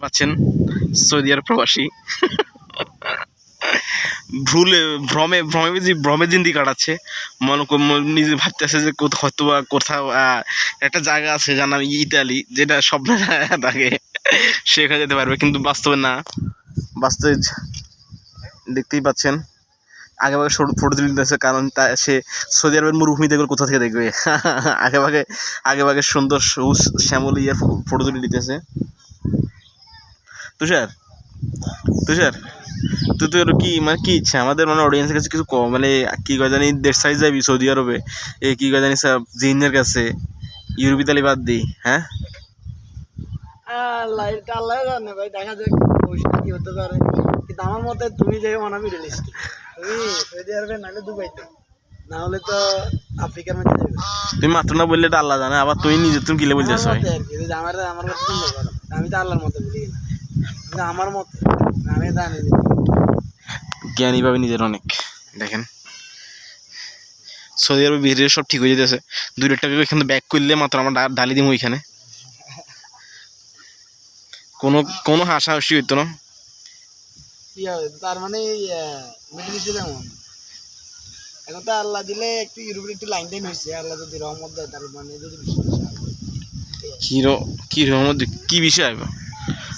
পাচ্ছেন সৌদি আরব প্রবাসী ভ্রমে জিন্দি কাটাচ্ছে। নিজে ভাবতেছে যে হয়তো বা কোথাও একটা জায়গা আছে যার নাম ইতালি, যেটা স্বপ্নে থাকে সেখানে যেতে পারবে, কিন্তু বাস্তবে না। বাস্তবে দেখতেই পাচ্ছেন আগে ভাগে ফটো তুলে দিতেছে, কারণ সে সৌদি আরবের মরুভূমি দেখবে কোথা থেকে দেখবে। আগে ভাগে সুন্দর সবুজ শ্যামল ইয়ার ফটো তুলে দিতেছে। তুষার তুষার তুই তোর কি মানে কি ইচ্ছা আমাদের মানে অডিয়েন্সের কাছে কিছু মানে কি কয় জানি দেশ সাইজ যাবি সৌদি আরবে, এই কি কয় জানি জিনের কাছে ইউরোপ ইতালি বাদ দিই। হ্যাঁ আল্লাহ জানে ভাই, দেখা যাক কি হতে পারে। কিন্তু আমার মতে তুমি যে মিডল ইস্ট, তুমি সৌদি আরবে নাহলে দুবাইতে, না হলে তো আফ্রিকার মধ্যে যাবে। তুমি মাত্র না বললে এটা আল্লাহ জানে, আবার তুমি নিজে তুমি কিলে বলতেছো। আমার মতে চিন্তা করো, আমি তো আল্লাহর মতে বলি না, কিন্তু আমার মতে আমি জানি জ্ঞানী ভাবে নিজের অনেক। দেখেন সৌদি আরবে বিহের সব ঠিক হয়ে যেতেছে, 2 লাখ টাকা এখানে ব্যাক করলে মাত্র আমরা ডালি দিব ওইখানে, কোনো হাসাহাসি হইতো না। কি হবে তার মানে মিডল ইস্টে যেমন এখন তো আল্লাহ দিলে একটু ইউরোপের একটু লাইন টাইন হয়েছে, আল্লাহ যদি রহমত দেয় তার মানে যদি কি রহমত কি বিষয়?